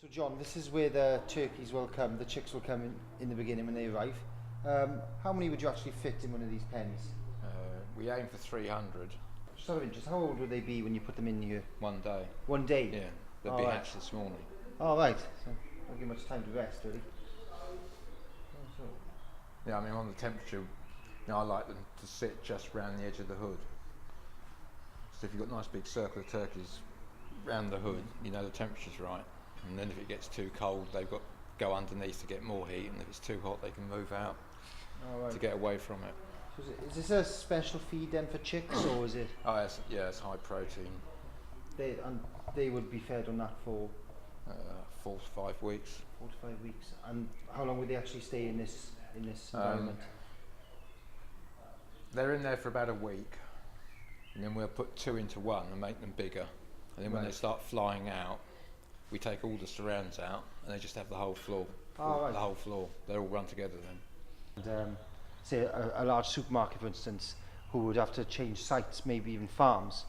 So John, this is where the turkeys will come, the chicks will come in the beginning when they arrive. How many would you actually fit in one of these pens? We aim for 300. Just out of interest, how old would they be when you put them in here? One day. One day? Yeah, they'll be hatched this morning. Oh right, so don't give much time to rest really. Yeah, I mean on the temperature, I like them to sit just round the edge of the hood. So if you've got a nice big circle of turkeys round the hood, you know the temperature's right. And then if it gets too cold, they've got to go underneath to get more heat, and if it's too hot, they can move out to get away from it. So is this a special feed then for chicks, or is it? Oh, it's high protein. They would be fed on that for 4 to 5 weeks. 4 to 5 weeks. And how long would they actually stay in this environment? They're in there for about a week, and then we'll put 2 into 1 and make them bigger. And then when they start flying out, we take all the surrounds out, and they just have the whole floor. The whole floor. They all run together then. And say a large supermarket, for instance, who would have to change sites, maybe even farms,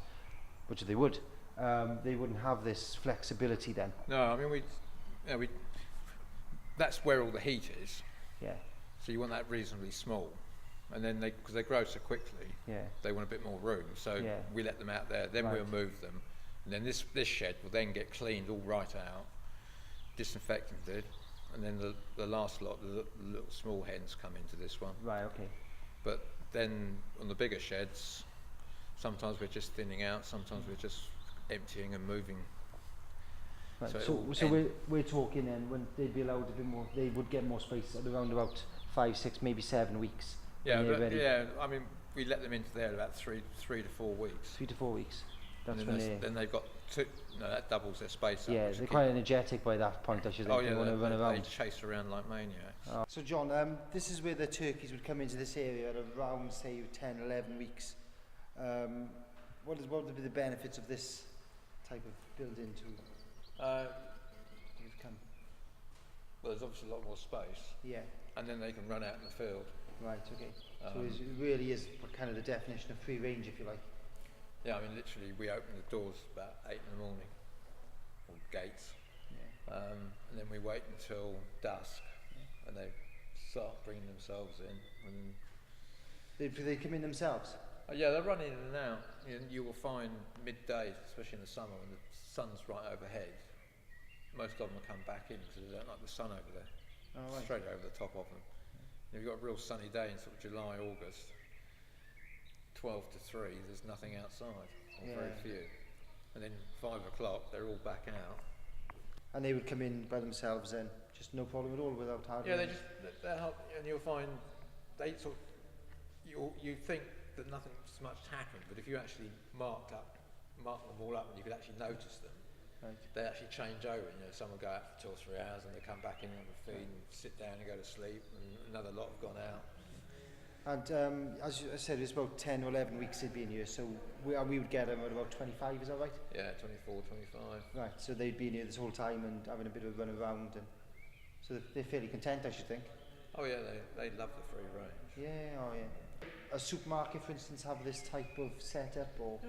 which they would. They wouldn't have this flexibility then. No, I mean we. That's where all the heat is. Yeah. So you want that reasonably small, and then because they grow so quickly, they want a bit more room. So we let them out there. Then we'll move them. And then this shed will then get cleaned all right out, disinfected, and then the last lot, the little small hens come into this one. Right, okay. But then on the bigger sheds, sometimes we're just thinning out, sometimes we're just emptying and moving. Right. So we're talking then when they'd be allowed a bit more, they would get more space at around about 5, 6, maybe 7 weeks. Yeah, I mean we let them into there about 3 to 4 weeks. 3 to 4 weeks. That's and when then they've got 2. No, that doubles their space. Yeah, they're quite energetic by that point. I should think. They want to run around. They chase around like maniacs. So John, this is where the turkeys would come into this area at around say 10, 11 weeks. What would be the benefits of this type of building to come? Well, there's obviously a lot more space. Yeah. And then they can run out in the field. Right. Okay. So it really is kind of the definition of free range, if you like. Yeah, I mean, literally, we open the doors about 8 in the morning, or gates, and then we wait until dusk, and they start bringing themselves in. And do they come in themselves? Yeah, they're running in and out. You will find midday, especially in the summer, when the sun's right overhead, most of them will come back in because they don't like the sun over there, straight over the top of them. If you've got a real sunny day in sort of July, August, 12 to 3, there's nothing outside, or very few. And then 5 o'clock, they're all back out. And they would come in by themselves then, just no problem at all without hard. Yeah, they help, and you'll find they sort of, you think that nothing much happened, but if you actually mark them all up, and you could actually notice them, they actually change over. Some will go out for 2 or 3 hours, and they come back in on the feed and sit down and go to sleep, and another lot have gone out. And as I said, it's about 10 or 11 weeks they'd be in here, so we would get them at about 25, is that right? Yeah, 24, 25. Right, so they'd be in here this whole time and having a bit of a run around, and so they're fairly content, I should think. Oh yeah, they love the free range. Yeah, oh yeah. A supermarket, for instance, have this type of setup, or?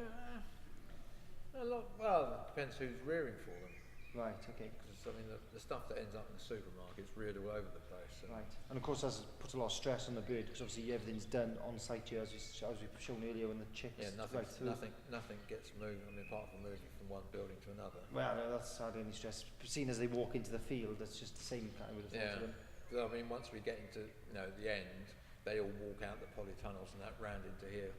Well, it depends who's rearing for them. Right, okay. Because I mean, the stuff that ends up in the supermarket is reared all over the place. So. Right, and of course that puts a lot of stress on the bird because obviously everything's done on site here, as we've shown earlier when the chicks. Yeah, nothing gets moved. I mean, apart from moving from one building to another. Well, no, that's hardly any stress. Seen as they walk into the field, that's just the same kind of thing to them. Because I mean, once we get into the end, they all walk out the polytunnels and that round into here.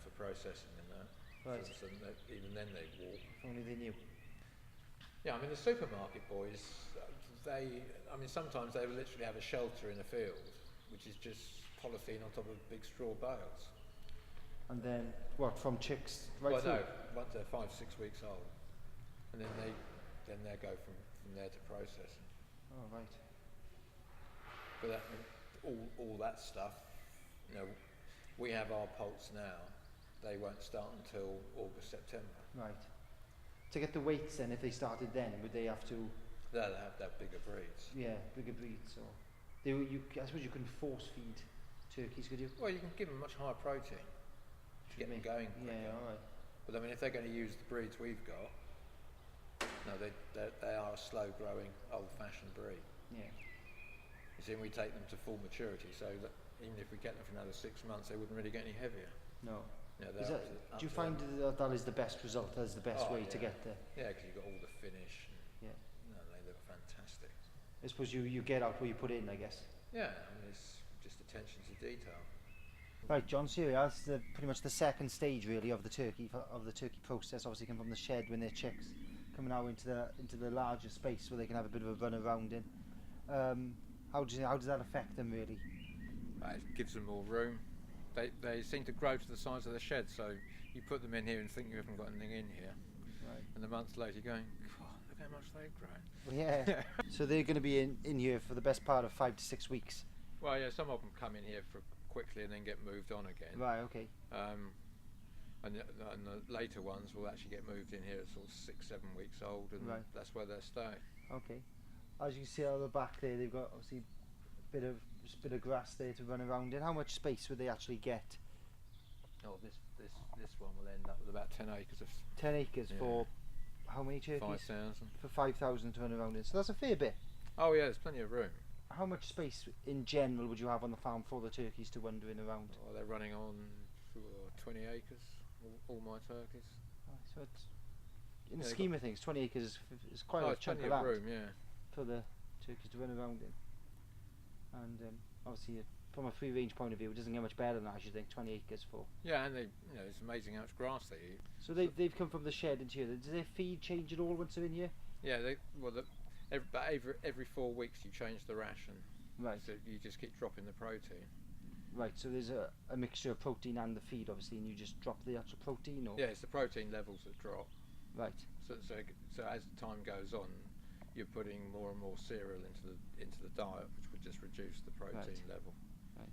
For processing and that. Right. So even then they walk. If only they knew. Yeah, I mean the supermarket boys, sometimes they will literally have a shelter in a field, which is just polythene on top of big straw bales. And then, what, from chicks through? No, once they're 5, 6 weeks old. And then they go from there to processing. Oh, right. But all that stuff, we have our poults now, they won't start until August, September. Right. To get the weights then, if they started then, would they have to? They'll have to have bigger breeds. Yeah, bigger breeds. So, I suppose you couldn't force feed turkeys, could you? Well, you can give them much higher protein to get them going quicker. Yeah, all right. But I mean, if they're going to use the breeds we've got, No, they are a slow-growing, old-fashioned breed. Yeah. You see, we take them to full maturity, so that even if we get them for another 6 months, they wouldn't really get any heavier. No. Yeah, Do you find that is the best result? That is the best way to get there? Yeah, because you've got all the finish. Yeah. No, they look fantastic. I suppose you get out what you put in, I guess. Yeah, I mean, it's just attention to detail. Right, John, so yeah, that's pretty much the second stage really of the turkey process. Obviously, come from the shed when they're chicks, coming out into the larger space where they can have a bit of a run around in. How does that affect them really? It gives them more room. They seem to grow to the size of the shed, so you put them in here and think you haven't got anything in here, right. And a month later you're going, God, look how much they've grown. Well, yeah. So they're going to be in here for the best part of 5 to 6 weeks. Well, yeah, some of them come in here for quickly and then get moved on again. Right. Okay. And the later ones will actually get moved in here at sort of 6, 7 weeks old, and right. That's where they'll stay. Okay. As you can see on the back there, they've got obviously a bit of grass there to run around in. How much space would they actually get? Oh, this one will end up with about 10 acres of. 10 acres for how many turkeys? 5,000. For 5,000 to run around in. So that's a fair bit. Oh yeah, there's plenty of room. How much space in general would you have on the farm for the turkeys to wander in around? Oh, they're running on 20 acres, all my turkeys. Oh, so it's, in the scheme of things, 20 acres is quite a chunk of land. land Room, yeah. for the turkeys to run around in. And obviously, from a free range point of view, it doesn't get much better than that, I should think. 20 acres for. Yeah, and it's amazing how much grass they eat. So they've come from the shed into here. Does their feed change at all once they're in here? Yeah, every 4 weeks you change the ration. Right. So you just keep dropping the protein. Right. So there's a mixture of protein and the feed, obviously, and you just drop the actual protein, or? Yeah, it's the protein levels that drop. Right. So as time goes on, you're putting more and more cereal into the diet, which would just reduce the protein level. Right.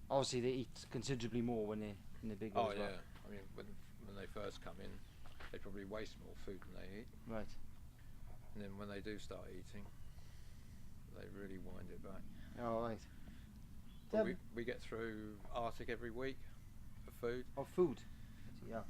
Obviously, they eat considerably more when they're bigger. Oh as well. yeah. I mean, when they first come in, they probably waste more food than they eat. Right. And then when they do start eating, they really wind it back. Oh, right. But we get through Arctic every week for food. Oh, food. Yeah.